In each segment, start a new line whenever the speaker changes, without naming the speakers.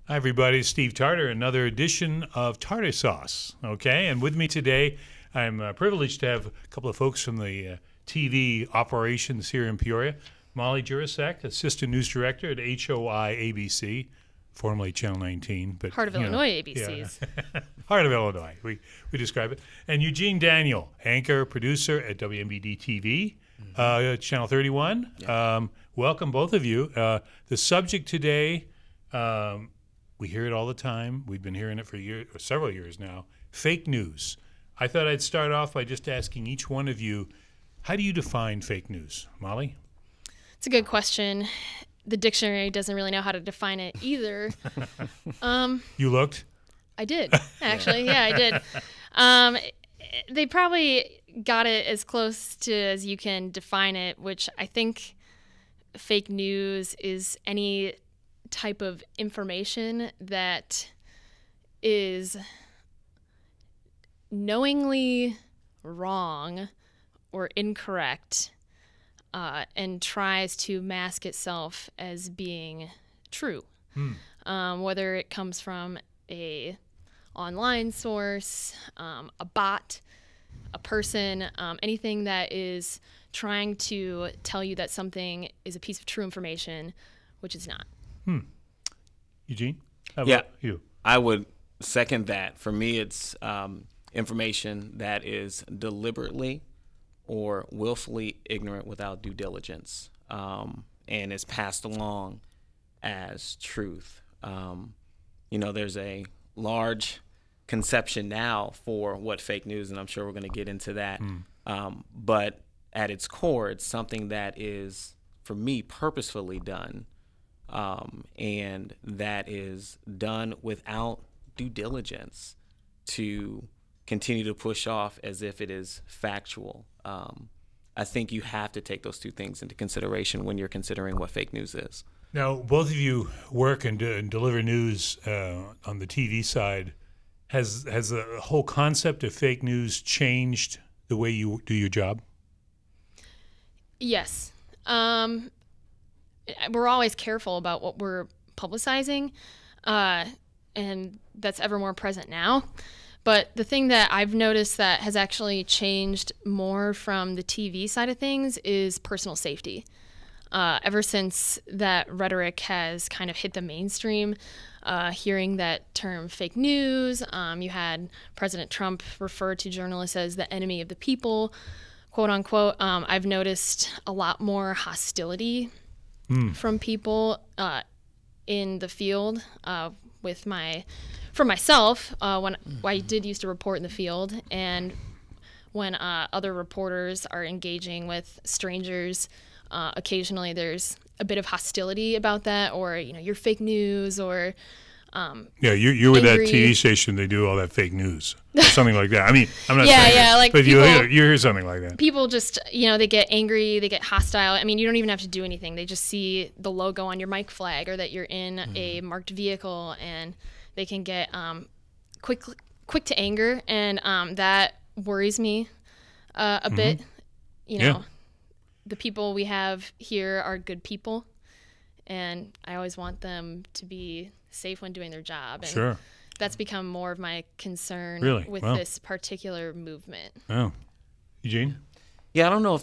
Hi, everybody. Steve Tarter, another edition of Tarter Sauce. Okay, and with me today, I'm privileged to have a couple of folks from the TV operations here in Peoria. Molly Jirasek, Assistant News Director at HOI ABC, formerly Channel 19. But,
Heart of Illinois ABCs.
Yeah. Heart of Illinois, we describe it. And Eugene Daniel, Anchor Producer at WMBD TV, Channel 31. Yeah. Welcome, both of you. The subject today, we hear it all the time. We've been hearing it for several years now. Fake news. I thought I'd start off by just asking each one of you, how do you define fake news? Molly?
It's a good question. The dictionary doesn't really know how to define it either.
You looked?
I did, actually. Yeah, I did. They probably got it as close to as you can define it, which I think fake news is any type of information that is knowingly wrong or incorrect and tries to mask itself as being true. Whether it comes from a online source, a bot, a person, anything that is trying to tell you that something is a piece of true information, which is not.
Eugene? How about you?
I would second that. For me, it's information that is deliberately or willfully ignorant without due diligence, and is passed along as truth. There's a large conception now for what fake news, and I'm sure we're going to get into that. But at its core, it's something that is, for me, purposefully done. And that is done without due diligence to continue to push off as if it is factual. I think you have to take those two things into consideration when you're considering what fake news is.
Now, both of you work and deliver news on the TV side. Has the whole concept of fake news changed the way you do your job?
Yes. We're always careful about what we're publicizing, and that's ever more present now. But the thing that I've noticed that has actually changed more from the TV side of things is personal safety. Ever since that rhetoric has kind of hit the mainstream, hearing that term fake news, you had President Trump refer to journalists as the enemy of the people, quote unquote. I've noticed a lot more hostility from people in the field for myself when I did used to report in the field, and when other reporters are engaging with strangers, occasionally there's a bit of hostility about that, or you're fake news, or
you're with that TV station. They do all that fake news, or something like that. I mean, I'm not saying
like
but
people,
you hear something like that.
People just they get angry, they get hostile. I mean, you don't even have to do anything. They just see the logo on your mic flag, or that you're in a marked vehicle, and they can get quick to anger, and that worries me a bit. The people we have here are good people, and I always want them to be safe when doing their job. And
sure.
That's become more of my concern with this particular movement.
Oh, Eugene?
Yeah, I don't know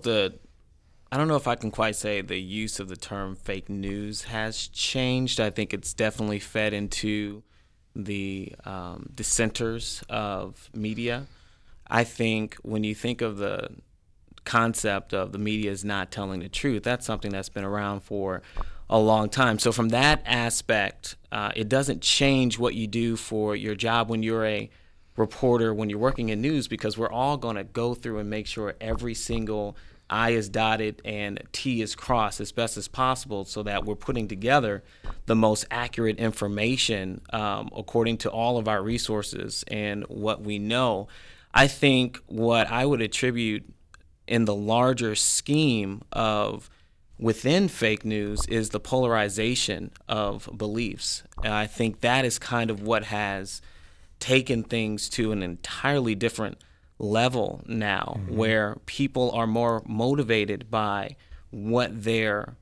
if I can quite say the use of the term fake news has changed. I think it's definitely fed into the dissenters of media. I think when you think of the concept of the media is not telling the truth, that's something that's been around for a long time. So from that aspect, it doesn't change what you do for your job when you're a reporter, when you're working in news, because we're all going to go through and make sure every single I is dotted and T is crossed as best as possible, so that we're putting together the most accurate information according to all of our resources and what we know. I think what I would attribute in the larger scheme of within fake news is the polarization of beliefs. And I think that is kind of what has taken things to an entirely different level now, where people are more motivated by what their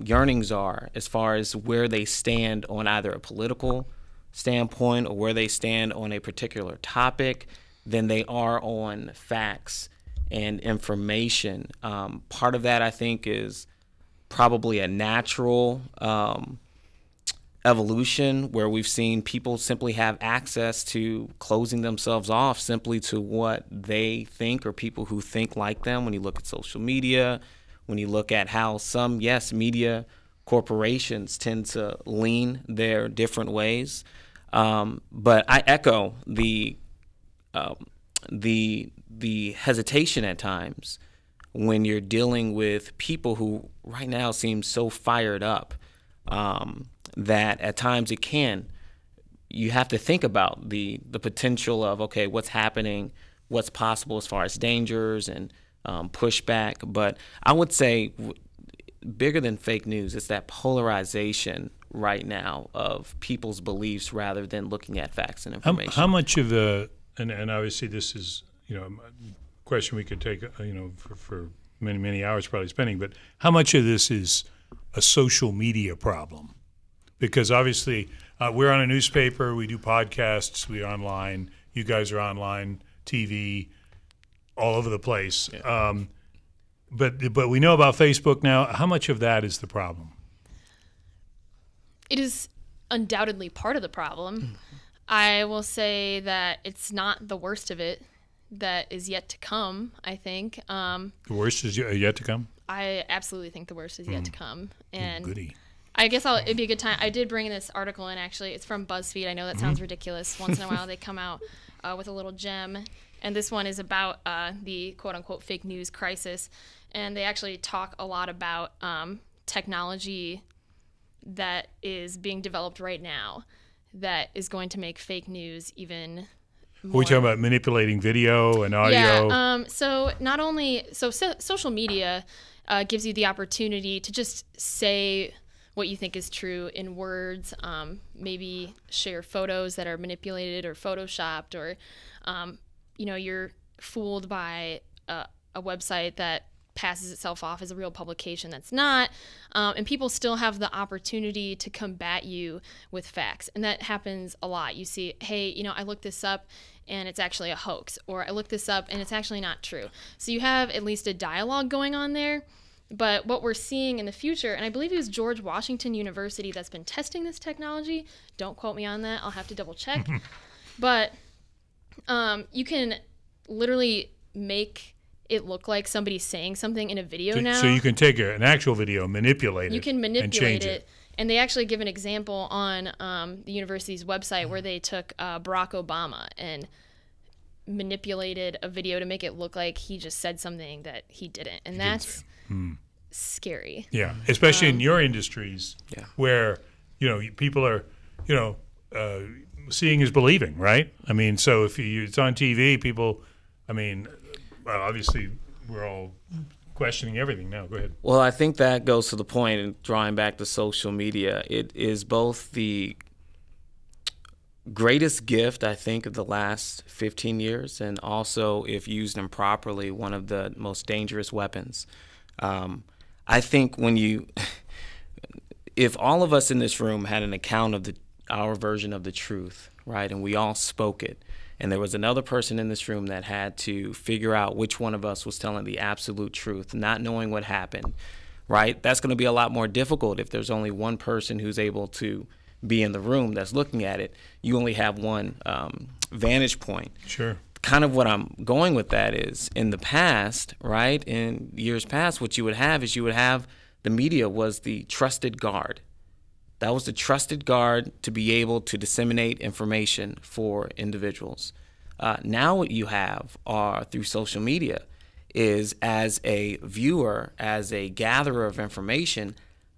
yearnings are as far as where they stand on either a political standpoint or where they stand on a particular topic than they are on facts and information. Part of that, I think, is probably a natural evolution where we've seen people simply have access to closing themselves off simply to what they think or people who think like them. When you look at social media, when you look at how some, yes, media corporations tend to lean their different ways. But I echo the hesitation at times when you're dealing with people who right now seem so fired up that at times you have to think about the potential of, okay, what's happening, what's possible as far as dangers and pushback. But I would say bigger than fake news, it's that polarization right now of people's beliefs rather than looking at facts and information.
How much of and obviously this is, a question we could take, for many, many hours probably spending, but how much of this is a social media problem? Because obviously we're on a newspaper, we do podcasts, we're online, you guys are online, TV, all over the place. Yeah. But we know about Facebook now. How much of that is the problem?
It is undoubtedly part of the problem. I will say that it's not the worst of it that is yet to come, I think.
The worst is yet to come?
I absolutely think the worst is yet to come. And
goody.
I guess it'd be a good time. I did bring this article in, actually. It's from BuzzFeed. I know that sounds ridiculous. Once in a while they come out with a little gem. And this one is about the quote-unquote fake news crisis. And they actually talk a lot about technology that is being developed right now that is going to make fake news even more.
Are we talking about manipulating video and audio?
Yeah. So not only social media gives you the opportunity to just say what you think is true in words, maybe share photos that are manipulated or photoshopped, or you're fooled by a website that passes itself off as a real publication that's not, and people still have the opportunity to combat you with facts, and that happens a lot. You see, hey, I looked this up and it's actually a hoax, or I looked this up and it's actually not true. So you have at least a dialogue going on there. But what we're seeing in the future, and I believe it was George Washington University that's been testing this technology. Don't quote me on that. I'll have to double check. But you can literally make it look like somebody's saying something in a video now.
So you can take an actual video, manipulate it.
You can manipulate
and change it.
And they actually give an example on the university's website where they took Barack Obama and manipulated a video to make it look like he just said something that he didn't. And that's scary.
Yeah, especially in your industries where, people are, seeing is believing, right? I mean, so if it's on TV, people, obviously we're all questioning everything now. Go ahead.
Well, I think that goes to the point, and drawing back to social media, it is both the greatest gift, I think, of the last 15 years, and also, if used improperly, one of the most dangerous weapons. I think if all of us in this room had an account of our version of the truth, right, and we all spoke it, and there was another person in this room that had to figure out which one of us was telling the absolute truth, not knowing what happened, right, that's going to be a lot more difficult if there's only one person who's able to be in the room that's looking at it. You only have one vantage point.
Sure.
Kind of what I'm going with that is, in the past, right, in years past, what you would have is the media was the trusted guard. That was the trusted guard to be able to disseminate information for individuals. Now what you have are, through social media, is as a viewer, as a gatherer of information,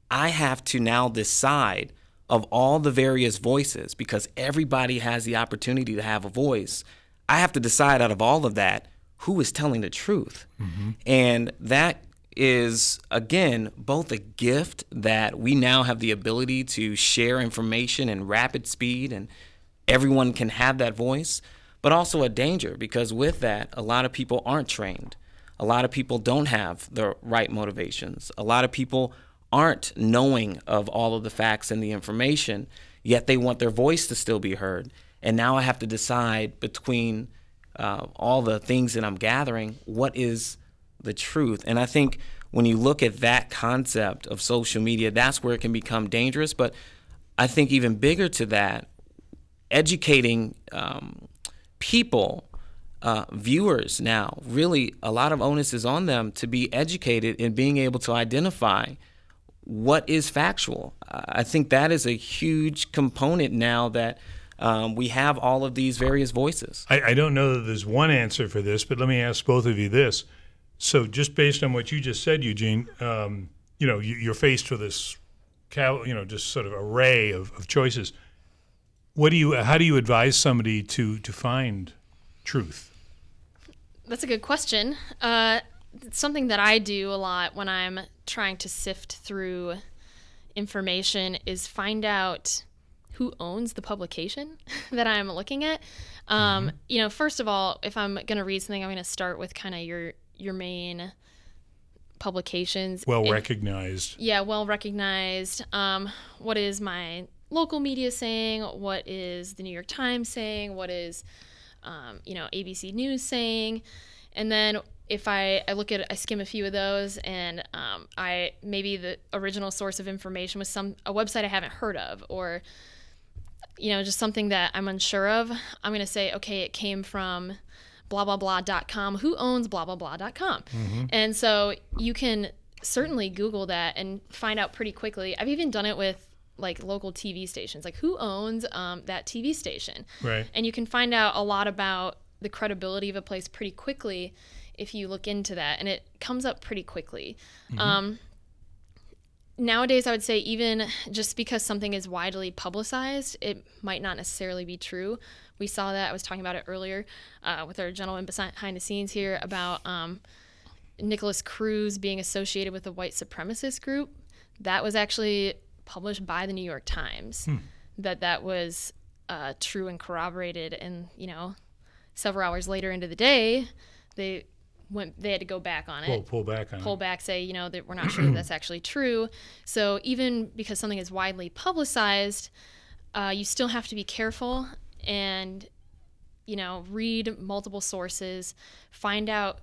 I have to now decide of all the various voices, because everybody has the opportunity to have a voice. I have to decide out of all of that who is telling the truth. And that is, again, both a gift that we now have the ability to share information in rapid speed and everyone can have that voice, but also a danger, because with that, a lot of people aren't trained. A lot of people don't have the right motivations. A lot of people aren't knowing of all of the facts and the information, yet they want their voice to still be heard. And now I have to decide between all the things that I'm gathering, what is the truth? And I think when you look at that concept of social media, that's where it can become dangerous. But I think even bigger to that, educating people, viewers now, really a lot of onus is on them to be educated in being able to identify what is factual. I think that is a huge component now that we have all of these various voices.
I don't know that there's one answer for this, but let me ask both of you this. So just based on what you just said, Eugene, you're faced with this, just sort of array of choices. How do you advise somebody to find truth?
That's a good question. It's something that I do a lot when I'm trying to sift through information is find out who owns the publication that I'm looking at. First of all, if I'm going to read something, I'm going to start with kind of your main publications.
Well-recognized.
Yeah, well-recognized. What is my local media saying? What is the New York Times saying? What is, ABC News saying? And then if I skim a few of those, and maybe the original source of information was a website I haven't heard of, or just something that I'm unsure of, I'm going to say, okay, it came from blah, blah, blah.com. Who owns blah, blah, blah.com? Mm-hmm. And so you can certainly Google that and find out pretty quickly. I've even done it with like local TV stations, like who owns that TV station? Right. And you can find out a lot about the credibility of a place pretty quickly if you look into that, and it comes up pretty quickly. Mm-hmm. Nowadays, I would say even just because something is widely publicized, it might not necessarily be true. We saw that. I was talking about it earlier with our gentleman behind the scenes here about Nicholas Cruz being associated with a white supremacist group. That was actually published by the New York Times, that was true and corroborated. And, several hours later into the day, they had to go back on it.
Pull back,
say, that we're not sure that that's actually true. So even because something is widely publicized, you still have to be careful and, read multiple sources, find out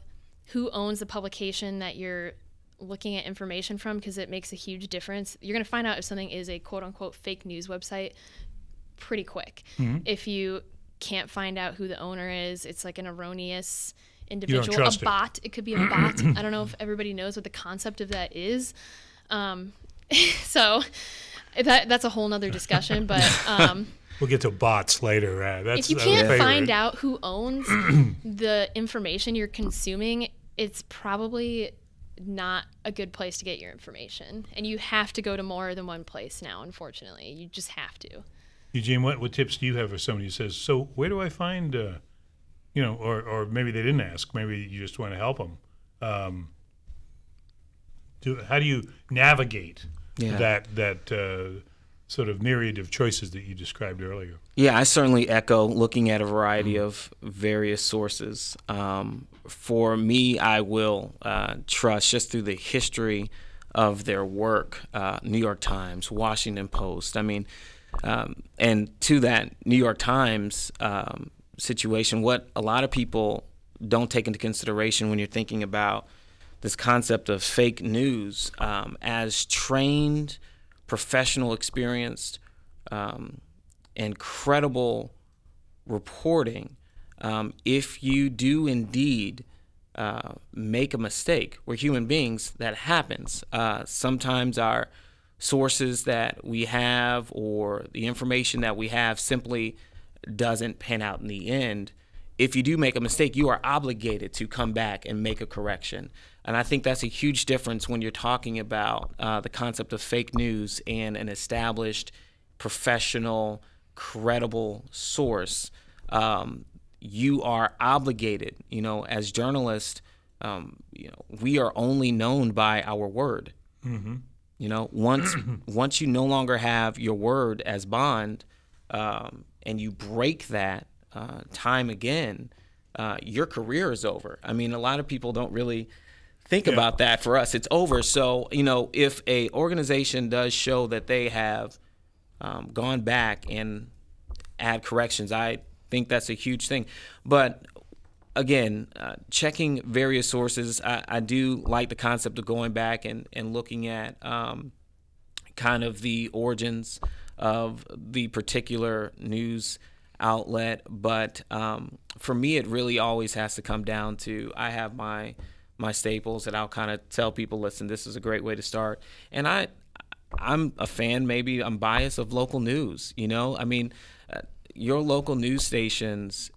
who owns the publication that you're looking at information from, because it makes a huge difference. You're going to find out if something is a quote unquote fake news website pretty quick. Mm-hmm. If you can't find out who the owner is, it's like an erroneous individual, a bot. It could be a bot. I don't know if everybody knows what the concept of that is. So that's a whole nother discussion, but
we'll get to bots later.
If you can't find out who owns the information you're consuming, it's probably not a good place to get your information. And you have to go to more than one place now, unfortunately. You just have to.
Eugene, what tips do you have for somebody who says, so where do I find, or maybe they didn't ask, maybe you just want to help them. How do you navigate that sort of myriad of choices that you described earlier?
Yeah, I certainly echo looking at a variety of various sources. For me, I will trust just through the history of their work, New York Times, Washington Post. I mean, and to that New York Times situation, what a lot of people don't take into consideration when you're thinking about this concept of fake news, as trained, professional, experienced, and credible reporting, if you do indeed make a mistake, we're human beings, that happens. Sometimes our sources that we have or the information that we have simply doesn't pan out in the end. If you do make a mistake, you are obligated to come back and make a correction. And I think that's a huge difference when you're talking about the concept of fake news and an established, professional, credible source. You are obligated, as journalists, we are only known by our word. Mm-hmm. Once you no longer have your word as bond, and you break that time again, your career is over. I mean, a lot of people don't really think about that. For us, it's over. So, if a organization does show that they have gone back and add corrections, I think that's a huge thing. But again, checking various sources, I do like the concept of going back and looking at kind of the origins of the particular news outlet. But for me, it really always has to come down to, I have my staples that I'll kind of tell people, listen, this is a great way to start. And I'm a fan, maybe I'm biased, of local news. I mean, your local news stations,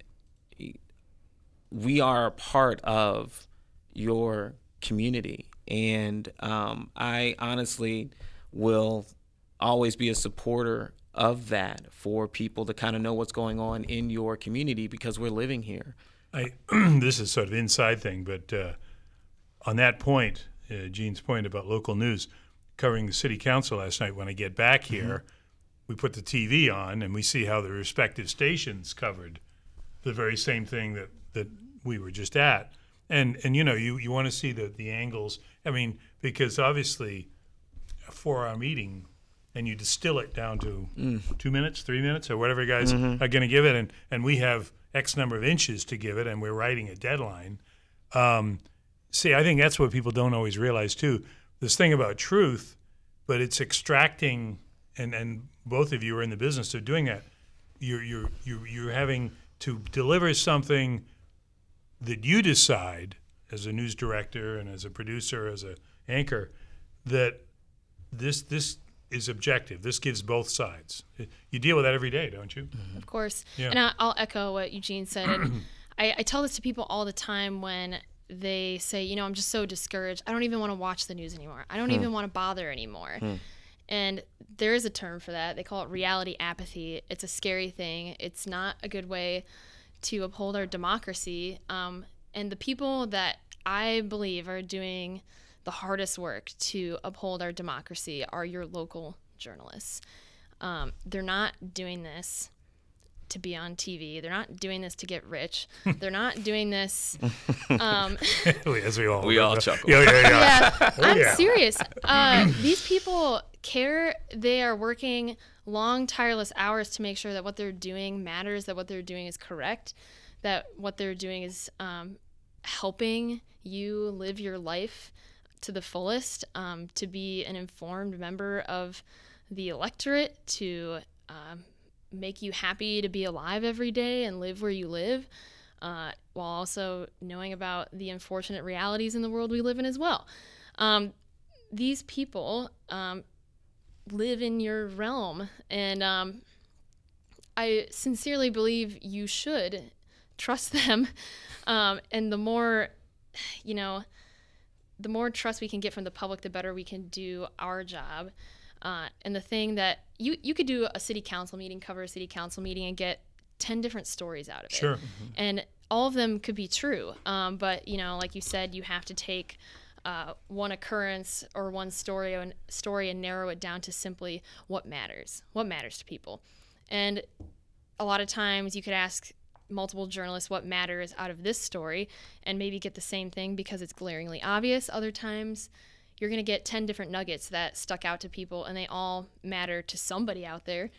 we are a part of your community. And I honestly will always be a supporter of that, for people to kind of know what's going on in your community, because we're living here.
This is sort of inside thing, but on that point, Gene's point about local news, covering the city council last night, when I get back here, we put the TV on and we see how the respective stations covered the very same thing that we were just at. And you want to see the angles. I mean, because obviously a 4-hour meeting, and you distill it down to 2 minutes, 3 minutes, or whatever you guys are going to give it, and we have X number of inches to give it, and we're writing a deadline. See, I think that's what people don't always realize too. This thing about truth, but it's extracting, and both of you are in the business of doing that. You're having to deliver something that you decide as a news director and as a producer, as an anchor, that this is objective. This gives both sides. You deal with that every day, don't you?
Of course.
Yeah.
And I'll echo what Eugene said. And I tell this to people all the time when they say, I'm just so discouraged. I don't even want to watch the news anymore. I don't even want to bother anymore. And there is a term for that. They call it reality apathy. It's a scary thing. It's not a good way to uphold our democracy. And the people that I believe are doing the hardest work to uphold our democracy are your local journalists. They're not doing this to be on TV. They're not doing this to get rich. They're not doing this.
As we all
chuckle.
Yeah, I'm serious. These people care. They are working long, tireless hours to make sure that what they're doing matters, that what they're doing is correct, that what they're doing is helping you live your life to the fullest, to be an informed member of the electorate, to make you happy to be alive every day and live where you live, while also knowing about the unfortunate realities in the world we live in as well. These people live in your realm, and I sincerely believe you should trust them. And the more trust we can get from the public, the better we can do our job. And the thing that you could do a city council meeting, cover a city council meeting, and get 10 different stories out of it.
Sure.
And all of them could be true. But, like you said, you have to take one occurrence or one story and narrow it down to simply what matters to people. And a lot of times you could ask multiple journalists what matters out of this story and maybe get the same thing because it's glaringly obvious. Other times you're going to get 10 different nuggets that stuck out to people, and they all matter to somebody out there,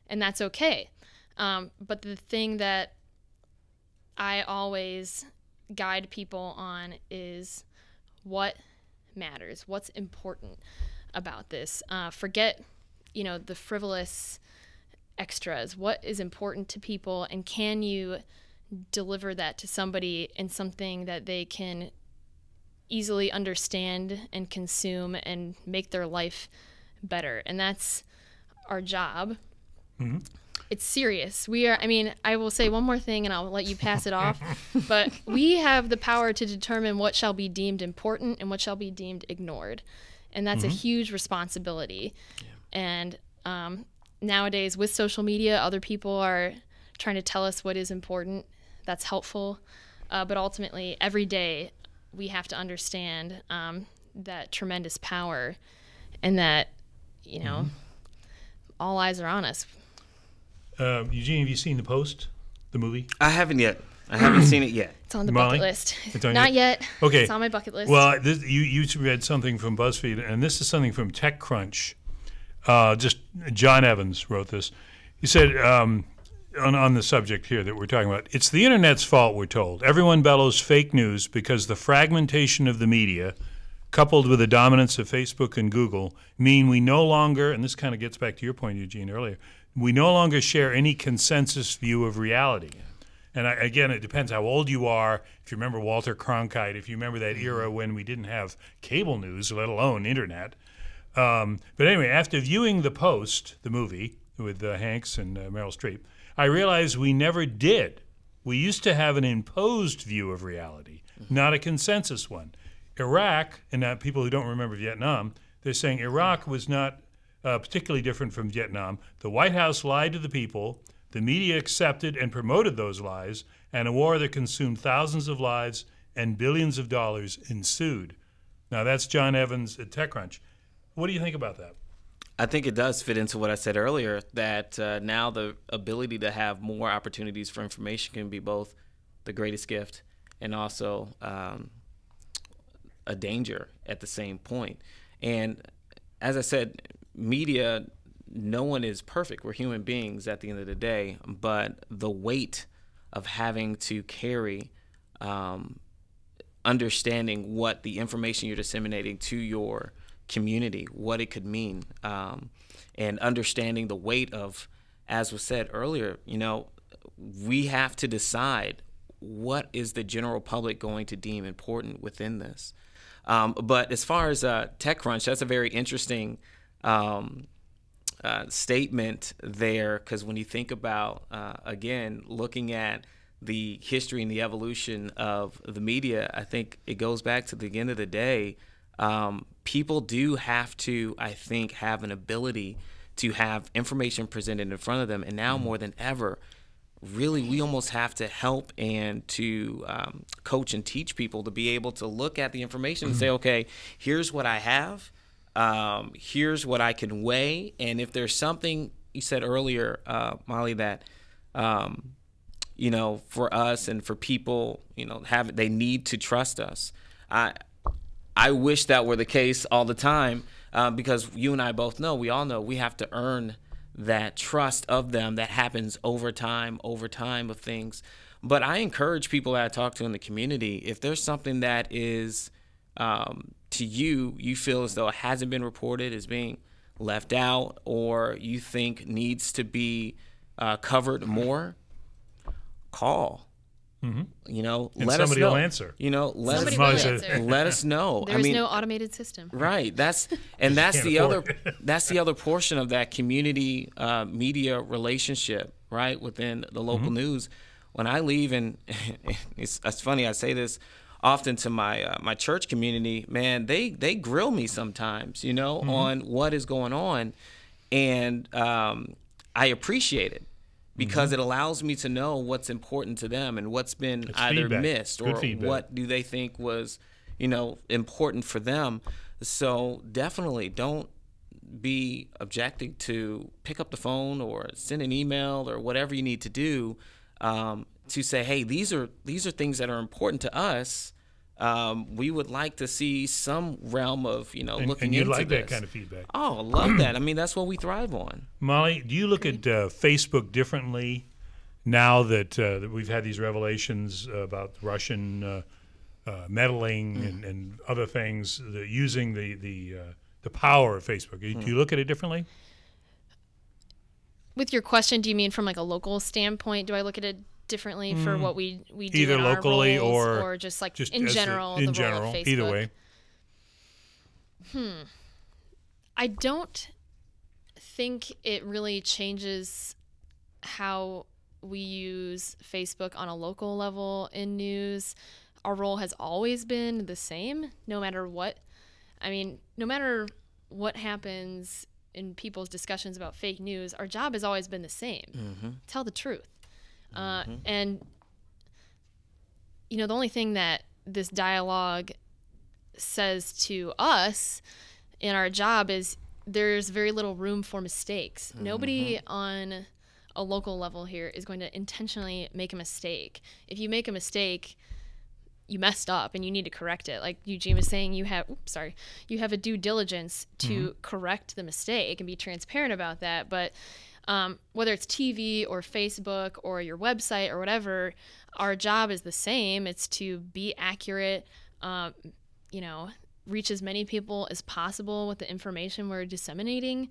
and that's okay. But the thing that I always guide people on is what matters, what's important about this. Forget, the frivolous extras. What is important to people, and can you deliver that to somebody in something that they can easily understand and consume and make their life better? And that's our job. Mm-hmm. It's serious. I will say one more thing and I'll let you pass it off, but we have the power to determine what shall be deemed important and what shall be deemed ignored. And that's a huge responsibility. Yeah. And nowadays with social media, other people are trying to tell us what is important. That's helpful. But ultimately, every day, we have to understand that tremendous power, and that, all eyes are on us.
Eugene, have you seen The Post, the movie?
I haven't yet. I haven't seen it yet.
It's on the
Molly?
bucket list.
It's on
Not yet.
Okay.
It's on my bucket list.
Well, you read something from BuzzFeed, and this is something from TechCrunch. Just John Evans wrote this. He said on the subject here that we're talking about, it's the internet's fault, we're told. Everyone bellows fake news because the fragmentation of the media, coupled with the dominance of Facebook and Google, mean we no longer, and this kind of gets back to your point, Eugene, earlier, we no longer share any consensus view of reality. And again, it depends how old you are. If you remember Walter Cronkite, if you remember that era when we didn't have cable news, let alone internet. But anyway, after viewing The Post, the movie with Hanks and Meryl Streep, I realized we never did. We used to have an imposed view of reality, not a consensus one. Iraq, and people who don't remember Vietnam, they're saying Iraq was not particularly different from Vietnam. The White House lied to the people. The media accepted and promoted those lies, and a war that consumed thousands of lives and billions of dollars ensued. Now, that's John Evans at TechCrunch. What do you think about that?
I think it does fit into what I said earlier, that now the ability to have more opportunities for information can be both the greatest gift and also a danger at the same point. And as I said, media, no one is perfect. We're human beings at the end of the day, but the weight of having to carry understanding what the information you're disseminating to your community, what it could mean, and understanding the weight of, as was said earlier, we have to decide what is the general public going to deem important within this. But as far as TechCrunch, that's a very interesting statement there, because when you think about, again, looking at the history and the evolution of the media, I think it goes back to the end of the day, people do have to, I think, have an ability to have information presented in front of them. And now more than ever, really, we almost have to help and to coach and teach people to be able to look at the information and say, okay, here's what I have. Here's what I can weigh. And if there's something you said earlier, Molly, that, for us and for people, they need to trust us. I wish that were the case all the time, because you and I both know, we all know we have to earn that trust of them. That happens over time of things. But I encourage people that I talk to in the community, if there's something that is to you feel as though it hasn't been reported, is being left out, or you think needs to be covered more, call.
Mm-hmm.
And
let somebody will answer.
Let us know.
There's no automated system.
Right. That's the other portion of that community media relationship, right, within the local news. When I leave, and it's funny, I say this often to my church community, man, they grill me sometimes, on what is going on, and I appreciate it. Because it allows me to know what's important to them and what's been either missed, or what do they think was, important for them. So definitely don't be objecting to pick up the phone or send an email or whatever you need to do to say, hey, these are things that are important to us. We would like to see some realm of, looking into this.
And you like that kind of feedback.
Oh, I love that. I mean, that's what we thrive on.
Molly, do you look at Facebook differently now that we've had these revelations about Russian meddling and other things, using the power of Facebook? Do you look at it differently?
With your question, do you mean from like a local standpoint? Do I look at it differently for what we do
either
in our
locally
roles,
or
just like
just
in general, the role of Facebook?
Either way.
I don't think it really changes how we use Facebook on a local level in news. Our role has always been the same, no matter what. I mean, no matter what happens in people's discussions about fake news, our job has always been the same. Tell the truth. And, the only thing that this dialogue says to us in our job is there's very little room for mistakes. Nobody on a local level here is going to intentionally make a mistake. If you make a mistake, you messed up and you need to correct it. Like Eugene was saying, you have a due diligence to correct the mistake and be transparent about that. But whether it's TV or Facebook or your website or whatever, our job is the same. It's to be accurate, reach as many people as possible with the information we're disseminating,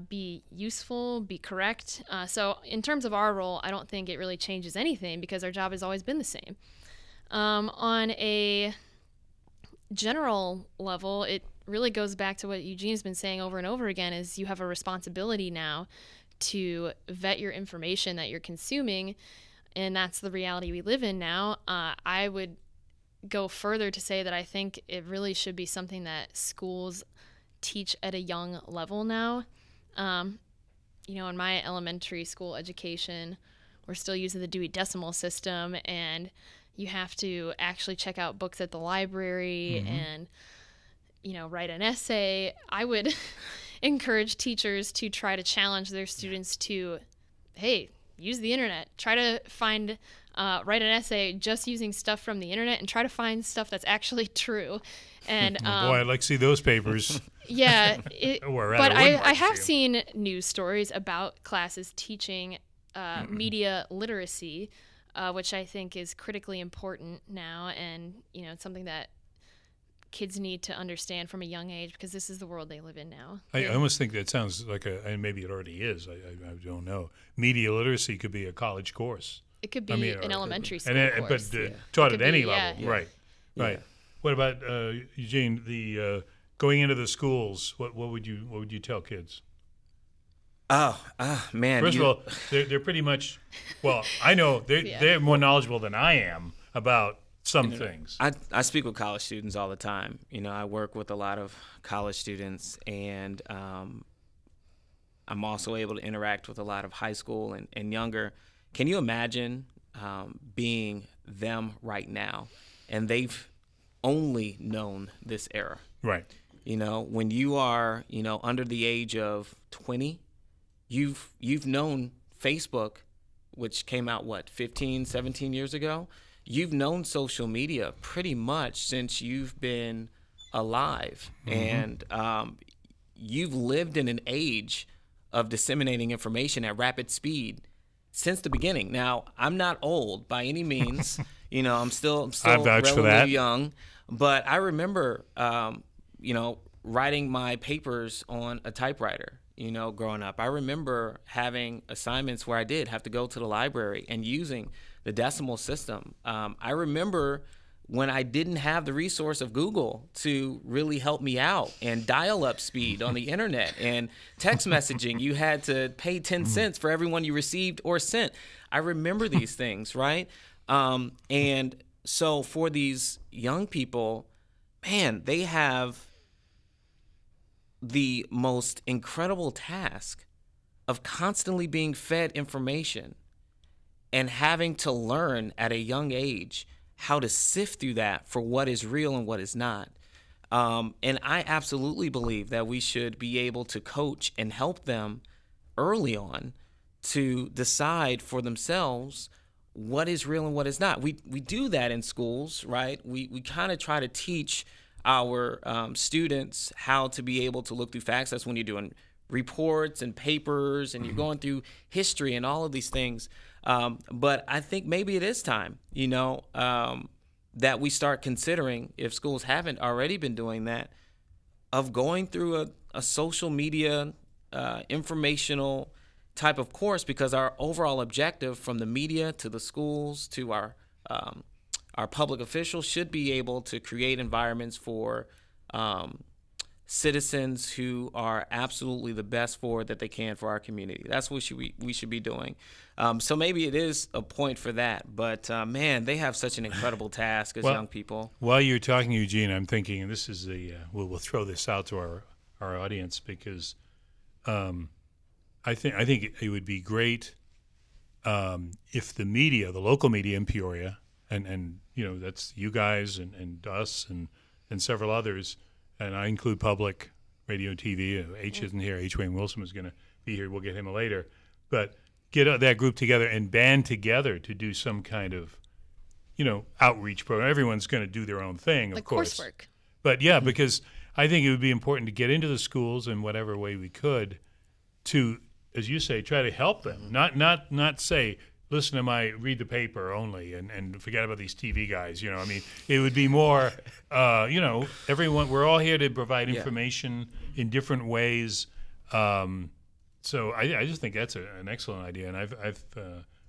be useful, be correct. So in terms of our role, I don't think it really changes anything because our job has always been the same. On a general level, it really goes back to what Eugene's been saying over and over again, is you have a responsibility now to vet your information that you're consuming, and that's the reality we live in now. I would go further to say that I think it really should be something that schools teach at a young level now. In my elementary school education, we're still using the Dewey Decimal System, and you have to actually check out books at the library and, write an essay. I would encourage teachers to try to challenge their students to, hey, use the internet. Try to find, write an essay just using stuff from the internet and try to find stuff that's actually true. And
boy, I'd like to see those papers.
Yeah. But I have seen news stories about classes teaching media literacy, which I think is critically important now, and it's something that kids need to understand from a young age because this is the world they live in now.
I almost think that sounds like and maybe it already is. I don't know. Media literacy could be a college course.
It could be an elementary school course.
But taught at any level.
Yeah.
Right.
Yeah.
Right. What about Eugene? The going into the schools. What would you tell kids?
Man.
First of all, they're pretty much. Well, I know they're more knowledgeable than I am about some things.
I speak with college students all the time. I work with a lot of college students, and I'm also able to interact with a lot of high school and younger. Can you imagine being them right now, and they've only known this era?
Right.
When you are under the age of 20, you've known Facebook, which came out 15, 17 years ago. You've known social media pretty much since you've been alive, and you've lived in an age of disseminating information at rapid speed since the beginning. Now, I'm not old by any means. I'm still relatively young, but I remember writing my papers on a typewriter. Growing up, I remember having assignments where I did have to go to the library and using the decimal system. I remember when I didn't have the resource of Google to really help me out, and dial-up speed on the internet and text messaging. You had to pay 10 cents for everyone you received or sent. I remember these things, right? And so for these young people, man, they have the most incredible task of constantly being fed information and having to learn at a young age how to sift through that for what is real and what is not. And I absolutely believe that we should be able to coach and help them early on to decide for themselves what is real and what is not. We do that in schools, right? We kind of try to teach our students how to be able to look through facts. That's when you're doing reports and papers and you're going through history and all of these things. But I think maybe it is time, that we start considering, if schools haven't already been doing that, of going through a social media informational type of course, because our overall objective from the media to the schools to our public officials should be able to create environments for citizens who are absolutely the best for that they can for our community. That's what we should be doing. So maybe it is a point for that. But, man, they have such an incredible task as young people.
While you're talking, Eugene, I'm thinking, and this is we'll throw this out to our audience, because I think it would be great if the media, the local media in Peoria, and that's you guys and us and several others, and I include public radio and TV. H isn't here. H. Wayne Wilson was going to be here. We'll get him later. But get that group together and band together to do some kind of, outreach program. Everyone's going to do their own thing, of course.
Coursework.
But yeah, because I think it would be important to get into the schools in whatever way we could to, as you say, try to help them. Not say, listen to read the paper only and forget about these TV guys. I mean, it would be more, everyone, we're all here to provide information in different ways. So I just think that's an excellent idea, and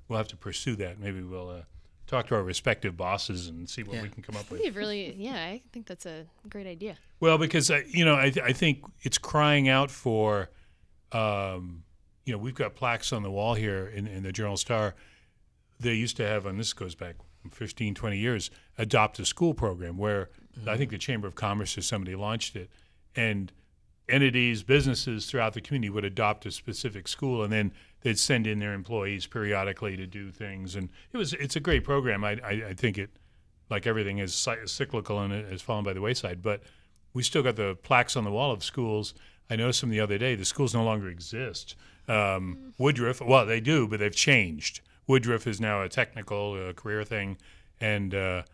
we'll have to pursue that. Maybe we'll talk to our respective bosses and see what we can come up with.
I think that's a great idea.
Well, because I think it's crying out for, we've got plaques on the wall here in the Journal-Star. They used to have, and this goes back 15, 20 years, Adopt a School program where I think the Chamber of Commerce or somebody launched it, and entities, businesses throughout the community would adopt a specific school, and then they'd send in their employees periodically to do things. And it's a great program. I think it, like everything, is cyclical and it has fallen by the wayside. But we still got the plaques on the wall of schools. I noticed them the other day. The schools no longer exist. Woodruff, well, they do, but they've changed. Woodruff is now a technical career thing, and I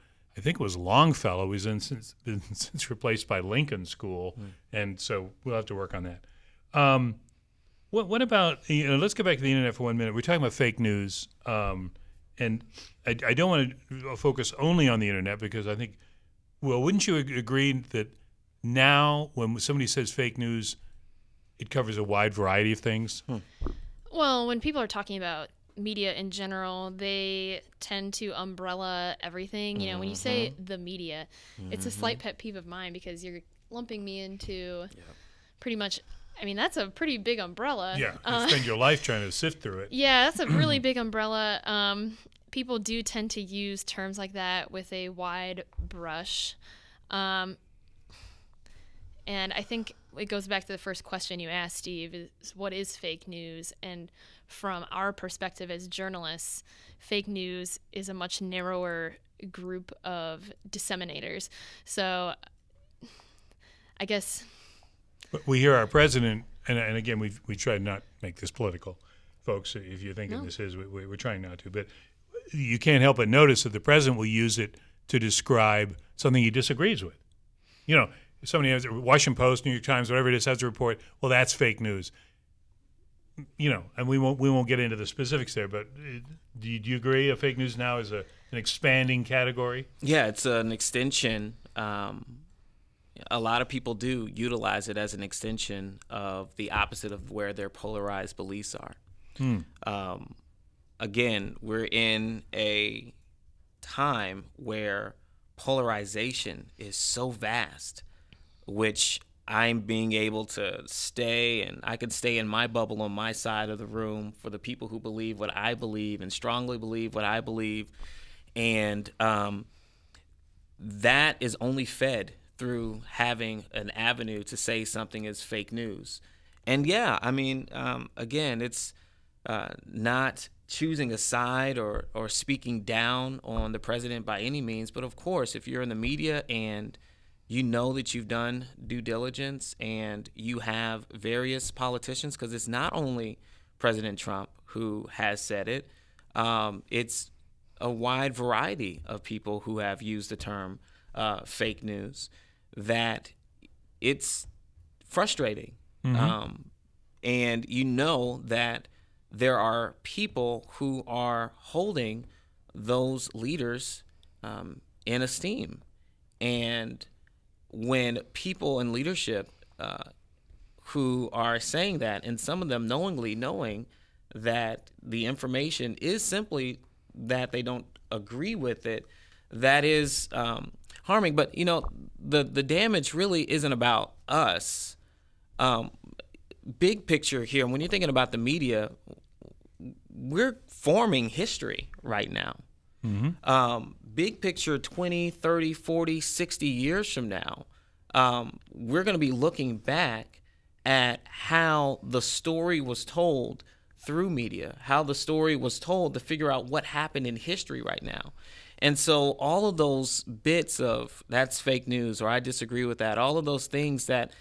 think it was Longfellow was been since replaced by Lincoln School, and so we'll have to work on that. What about, let's go back to the internet for 1 minute. We're talking about fake news, and I don't want to focus only on the internet because I think, well, wouldn't you agree that now when somebody says fake news, it covers a wide variety of things?
Well, when people are talking about media in general, they tend to umbrella everything. When you say the media, it's a slight pet peeve of mine because you're lumping me into pretty much, that's a pretty big umbrella.
Yeah, you spend your life trying to sift through it.
Yeah, that's a really big umbrella. People do tend to use terms like that with a wide brush. And I think it goes back to the first question you asked, Steve, is what is fake news? And from our perspective as journalists, fake news is a much narrower group of disseminators. So I guess
we hear our president, and again, we try to not make this political, folks. If you're thinking this is, we're trying not to. But you can't help but notice that the president will use it to describe something he disagrees with. If somebody has Washington Post, New York Times, whatever it is, has a report, well, that's fake news. And we won't get into the specifics there, but do you agree a fake news now is an expanding category?
Yeah, it's an extension. A lot of people do utilize it as an extension of the opposite of where their polarized beliefs are. Again, we're in a time where polarization is so vast, which I'm being able to stay, and I can stay in my bubble on my side of the room for the people who believe what I believe and strongly believe what I believe. And that is only fed through having an avenue to say something is fake news. And again, it's not choosing a side or speaking down on the president by any means. But of course, if you're in the media and you know that you've done due diligence and you have various politicians, because it's not only President Trump who has said it, it's a wide variety of people who have used the term fake news, that it's frustrating. And that there are people who are holding those leaders in esteem. And when people in leadership who are saying that, and some of them knowingly knowing that the information is simply that they don't agree with it, that is harming. But, the damage really isn't about us. Big picture here, when you're thinking about the media, we're forming history right now. Big picture, 20, 30, 40, 60 years from now, we're going to be looking back at how the story was told through media, how the story was told to figure out what happened in history right now. And so all of those bits of that's fake news or I disagree with that, all of those things that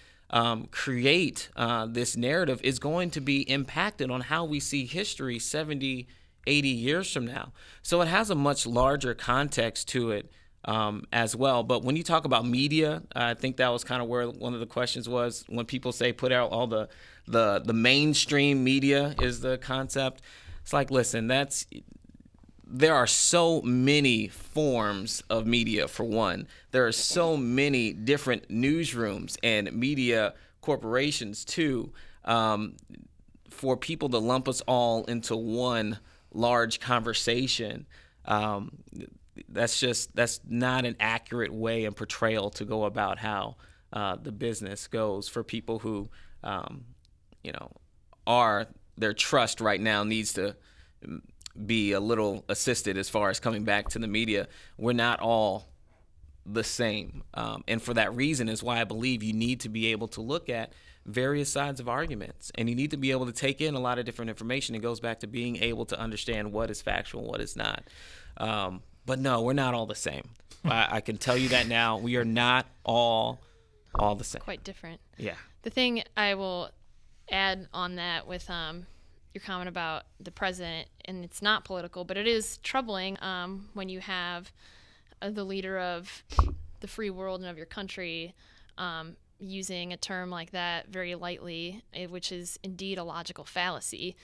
create this narrative is going to be impacted on how we see history 70, 80 years from now. So it has a much larger context to it as well. But when you talk about media, I think that was kind of where one of the questions was, when people say put out all the mainstream media is the concept. It's like, listen, there are so many forms of media, for one. There are so many different newsrooms and media corporations, too, for people to lump us all into one large conversation. That's not an accurate way and portrayal to go about how the business goes for people who, their trust right now needs to be a little assisted as far as coming back to the media. We're not all the same. And for that reason is why I believe you need to be able to look at various sides of arguments, and you need to be able to take in a lot of different information. It goes back to being able to understand what is factual, what is not. But no, we're not all the same. I can tell you that now. We are not all the same.
Quite different.
Yeah.
The thing I will add on that with your comment about the president, and it's not political, but it is troubling when you have the leader of the free world and of your country using a term like that very lightly, which is indeed a logical fallacy.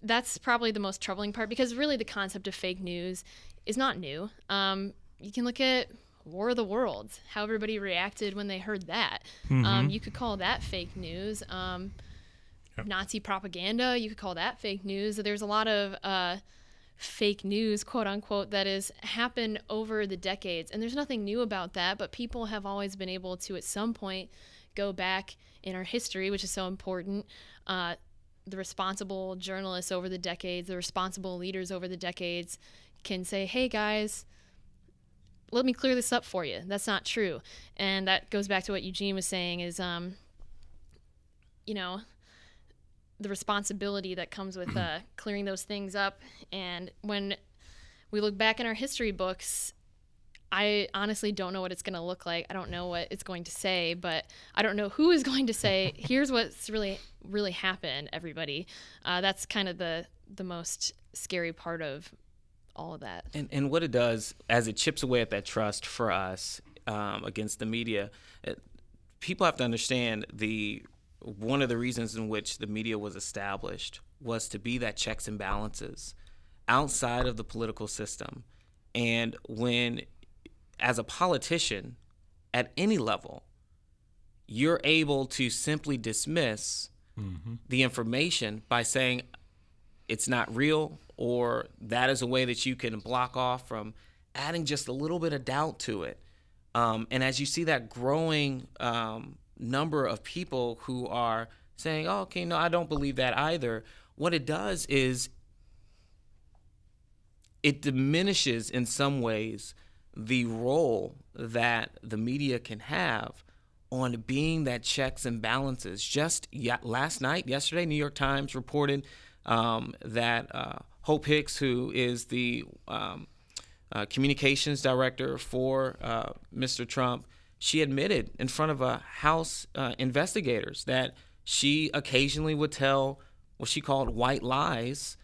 That's probably the most troubling part, because really the concept of fake news is not new. You can look at War of the Worlds, how everybody reacted when they heard that.
Mm-hmm.
You could call that fake news.
Yep.
Nazi propaganda, you could call that fake news. There's a lot of fake news, quote unquote, that has happened over the decades. And there's nothing new about that, but people have always been able to, at some point, go back in our history, which is so important. The responsible journalists over the decades, the responsible leaders over the decades can say, hey, guys, let me clear this up for you. That's not true. And that goes back to what Eugene was saying is, the responsibility that comes with clearing those things up. And when we look back in our history books, I honestly don't know what it's going to look like. I don't know what it's going to say, but I don't know who is going to say, here's what's really, really happened, everybody. That's kind of the most scary part of all of that.
And what it does, as it chips away at that trust for us against the media, people have to understand one of the reasons in which the media was established was to be that checks and balances outside of the political system. And when, as a politician at any level, you're able to simply dismiss the information by saying it's not real, or that is a way that you can block off from adding just a little bit of doubt to it. And as you see that growing number of people who are saying, oh, okay, no, I don't believe that either, what it does is it diminishes in some ways the role that the media can have on being that checks and balances. Just yesterday, New York Times reported that Hope Hicks, who is the communications director for Mr. Trump, she admitted in front of House investigators that she occasionally would tell what she called white lies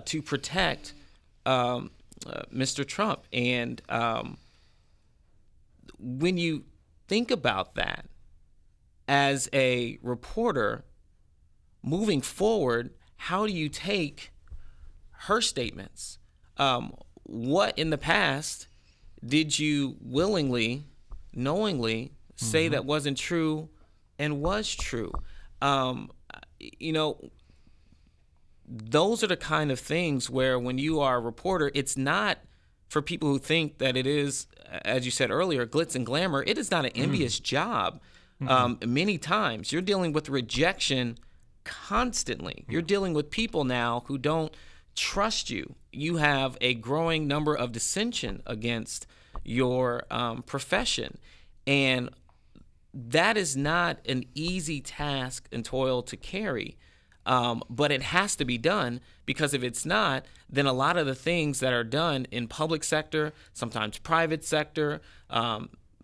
to protect Mr. Trump. And when you think about that as a reporter moving forward, how do you take her statements? What in the past did you willingly, knowingly say that wasn't true and was true? Those are the kind of things where when you are a reporter, it's not for people who think that it is, as you said earlier, glitz and glamour. It is not an envious job. Many times you're dealing with rejection constantly. You're dealing with people now who don't trust you. You have a growing number of dissension against your profession. And that is not an easy task and toil to carry. But it has to be done, because if it's not, then a lot of the things that are done in public sector, sometimes private sector,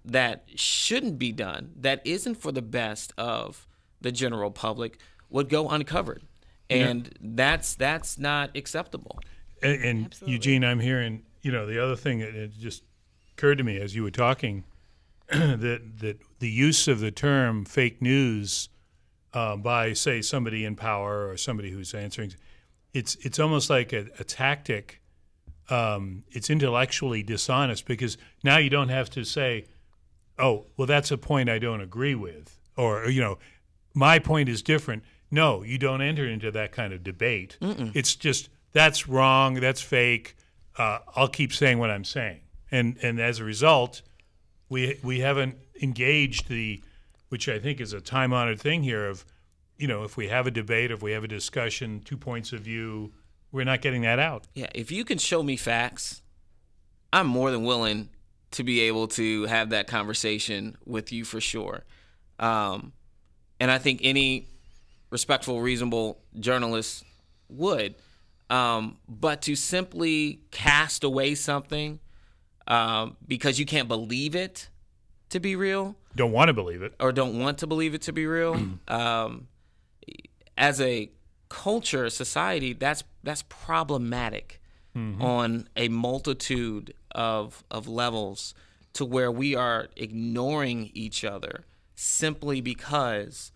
that shouldn't be done, that isn't for the best of the general public, would go uncovered. And that's not acceptable.
And Eugene, I'm hearing, the other thing that it just occurred to me as you were talking, that the use of the term fake news by, say, somebody in power or somebody who's answering, it's almost like a tactic. It's intellectually dishonest because now you don't have to say, oh, well, that's a point I don't agree with, or, my point is different. No, you don't enter into that kind of debate. It's just, that's wrong, that's fake. I'll keep saying what I'm saying. And as a result, we haven't engaged which I think is a time-honored thing here of, if we have a debate, if we have a discussion, 2 points of view, we're not getting that out.
Yeah, if you can show me facts, I'm more than willing to be able to have that conversation with you for sure. And I think any respectful, reasonable journalist would. But to simply cast away something because you can't believe it to be real.
Don't want to believe it.
Or don't want to believe it to be real. As a culture, society, that's problematic on a multitude of levels, to where we are ignoring each other simply because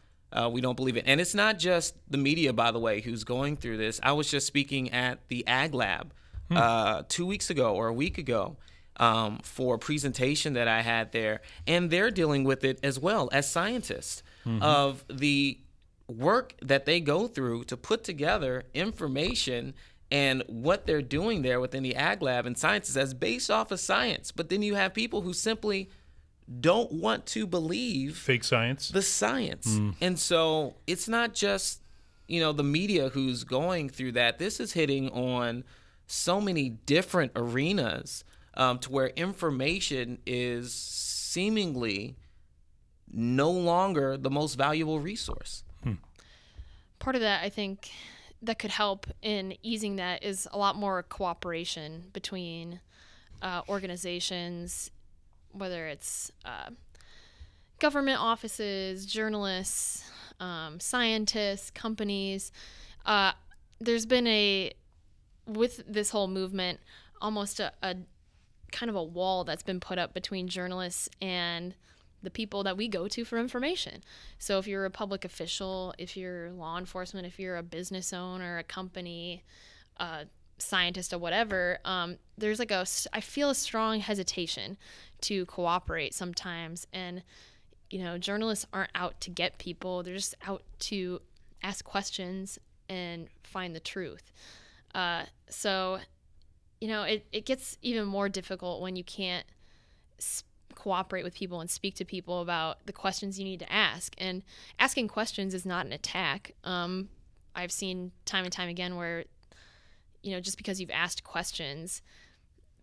we don't believe it. And it's not just the media, by the way, who's going through this. I was just speaking at the Ag Lab 2 weeks ago or a week ago for a presentation that I had there, and they're dealing with it as well as scientists of the work that they go through to put together information and what they're doing there within the Ag Lab and sciences as based off of science. But then you have people who simply don't want to believe
fake science,
the science. And so it's not just, the media who's going through that. This is hitting on so many different arenas to where information is seemingly no longer the most valuable resource.
Part of that, I think, that could help in easing that is a lot more cooperation between organizations, whether it's government offices, journalists, scientists, companies. There's been with this whole movement, almost a kind of a wall that's been put up between journalists and the people that we go to for information. So if you're a public official, if you're law enforcement, if you're a business owner, a company, scientist or whatever, there's I feel a strong hesitation to cooperate sometimes. And, journalists aren't out to get people. They're just out to ask questions and find the truth. So, it gets even more difficult when you can't cooperate with people and speak to people about the questions you need to ask. And asking questions is not an attack. I've seen time and time again where, just because you've asked questions,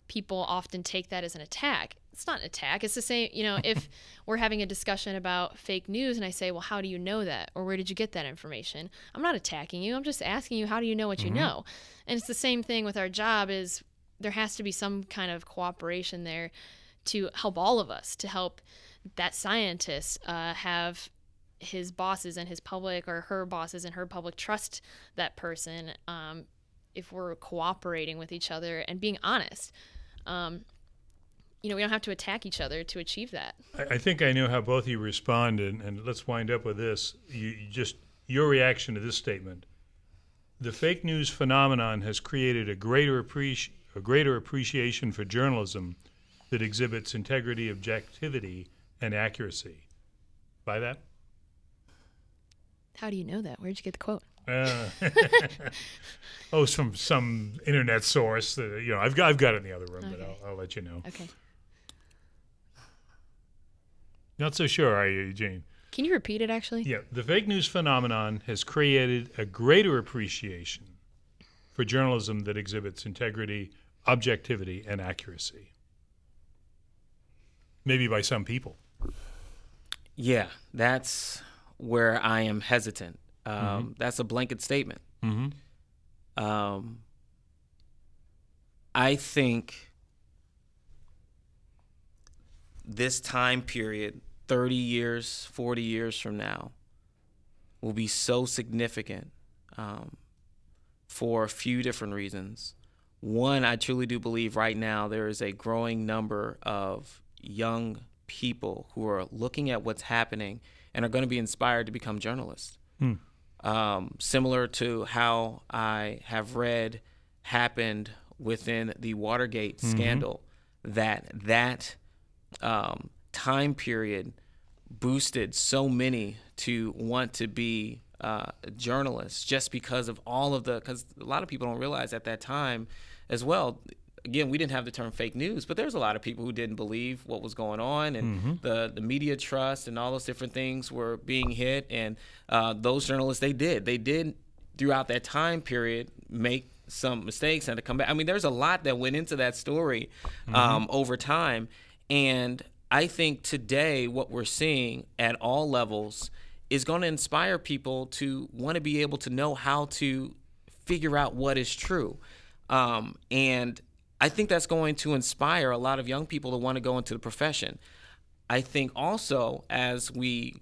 people often take that as an attack. It's not an attack. It's the same, if we're having a discussion about fake news and I say, well, how do you know that? Or where did you get that information? I'm not attacking you. I'm just asking you, how do you know what you know? And it's the same thing with our job. Is there has to be some kind of cooperation there to help all of us, to help that scientist have his bosses and his public, or her bosses and her public, trust that person. If we're cooperating with each other and being honest, we don't have to attack each other to achieve that.
I think I know how both of you respond, and let's wind up with this. Your reaction to this statement. The fake news phenomenon has created a greater appreciation for journalism that exhibits integrity, objectivity, and accuracy. Buy that?
How do you know that? Where'd you get the quote?
It's from some internet source. I've got it in the other room,
Okay.
but I'll let you know.
Okay.
Not so sure, are you, Eugene?
Can you repeat it, actually?
Yeah. The fake news phenomenon has created a greater appreciation for journalism that exhibits integrity, objectivity, and accuracy. Maybe by some people.
Yeah, that's where I am hesitant. That's a blanket statement. I think this time period, 30 years, 40 years from now, will be so significant for a few different reasons. One, I truly do believe right now there is a growing number of young people who are looking at what's happening and are going to be inspired to become journalists. Similar to how I have read happened within the Watergate scandal, that time period boosted so many to want to be journalists just because of because a lot of people don't realize at that time as well. Again, we didn't have the term fake news, but there's a lot of people who didn't believe what was going on, and the media trust and all those different things were being hit. And those journalists, they did throughout that time period make some mistakes and to come back. I mean, there's a lot that went into that story over time. And I think today what we're seeing at all levels is going to inspire people to want to be able to know how to figure out what is true. And I think that's going to inspire a lot of young people to want to go into the profession. I think also as we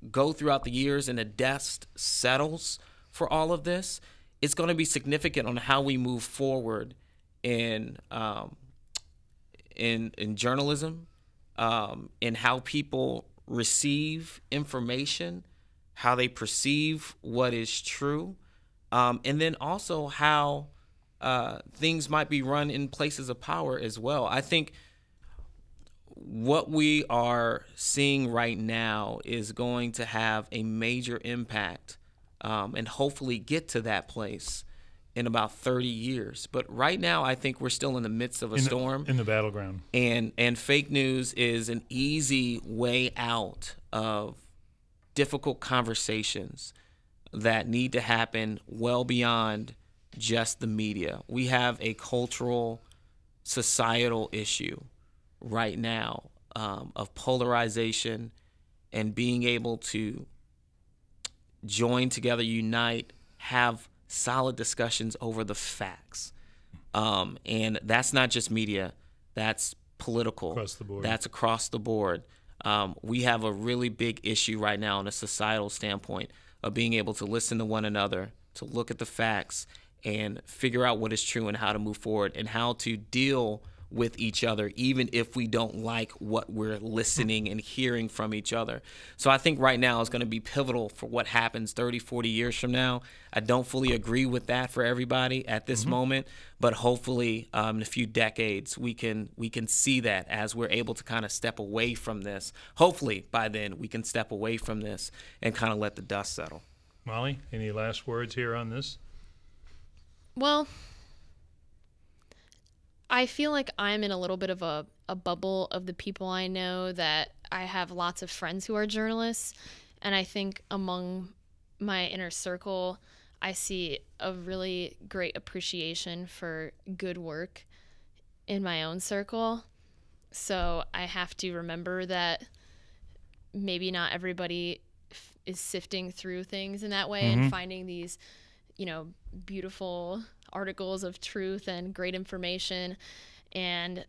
go throughout the years and the dust settles for all of this, it's going to be significant on how we move forward in journalism, in how people receive information, how they perceive what is true, and then also how things might be run in places of power as well. I think what we are seeing right now is going to have a major impact and hopefully get to that place in about 30 years. But right now, I think we're still in the midst of a storm.
In the battleground.
And fake news is an easy way out of difficult conversations that need to happen well beyond just the media. We have a cultural, societal issue right now of polarization and being able to join together, unite, have solid discussions over the facts. And that's not just media, that's political.
Across the board.
That's across the board. We have a really big issue right now in a societal standpoint of being able to listen to one another, to look at the facts, and figure out what is true and how to move forward and how to deal with each other, even if we don't like what we're listening and hearing from each other. So I think right now is going to be pivotal for what happens 30, 40 years from now. I don't fully agree with that for everybody at this moment, but hopefully in a few decades we can see that as we're able to kind of step away from this. Hopefully by then we can step away from this and kind of let the dust settle.
Molly, any last words here on this?
Well, I feel like I'm in a little bit of a bubble of the people I know, that I have lots of friends who are journalists, and I think among my inner circle, I see a really great appreciation for good work in my own circle. So I have to remember that maybe not everybody is sifting through things in that way and finding these, beautiful articles of truth and great information. And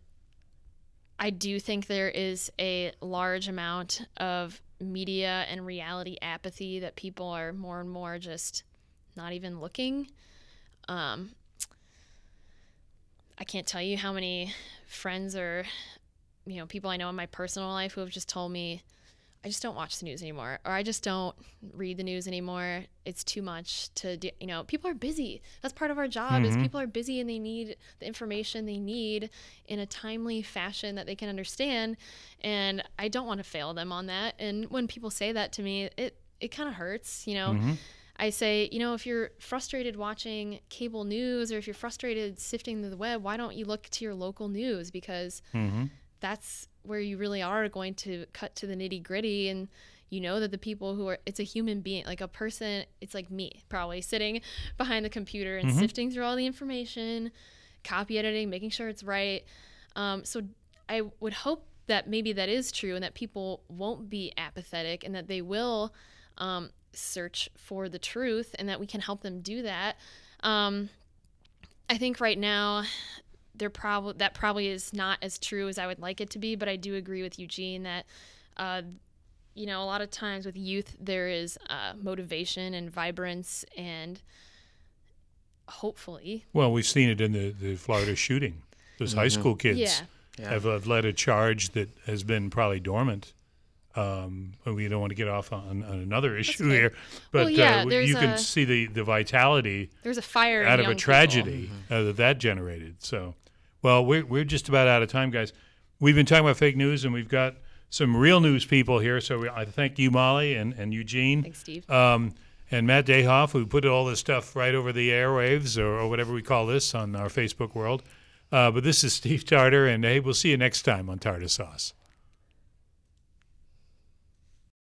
I do think there is a large amount of media and reality apathy, that people are more and more just not even looking. I can't tell you how many friends or people I know in my personal life who have just told me, I just don't watch the news anymore, or I just don't read the news anymore. It's too much to do. People are busy. That's part of our job is people are busy, and they need the information they need in a timely fashion that they can understand. And I don't want to fail them on that. And when people say that to me, it kind of hurts, I say, if you're frustrated watching cable news, or if you're frustrated sifting through the web, why don't you look to your local news? Because that's where you really are going to cut to the nitty gritty. And that the people who are, it's a human being, like a person, it's like me probably sitting behind the computer and sifting through all the information, copy editing, making sure it's right. So I would hope that maybe that is true, and that people won't be apathetic, and that they will search for the truth, and that we can help them do that. I think right now that probably is not as true as I would like it to be. But I do agree with Eugene that, you know, a lot of times with youth there is motivation and vibrance, and hopefully.
Well, we've seen it in the Florida shooting. Those high school kids have led a charge that has been probably dormant. We don't want to get off on another issue here, but you can see the vitality.
There's a fire
out
in
of a tragedy that generated. So, well, we're just about out of time, guys. We've been talking about fake news, and we've got some real news people here. So I thank you, Molly, and Eugene.
Thanks, Steve.
And Matt Dayhoff, who put all this stuff right over the airwaves or whatever we call this on our Facebook world. But this is Steve Tarter, and hey, we'll see you next time on Tarter Sauce.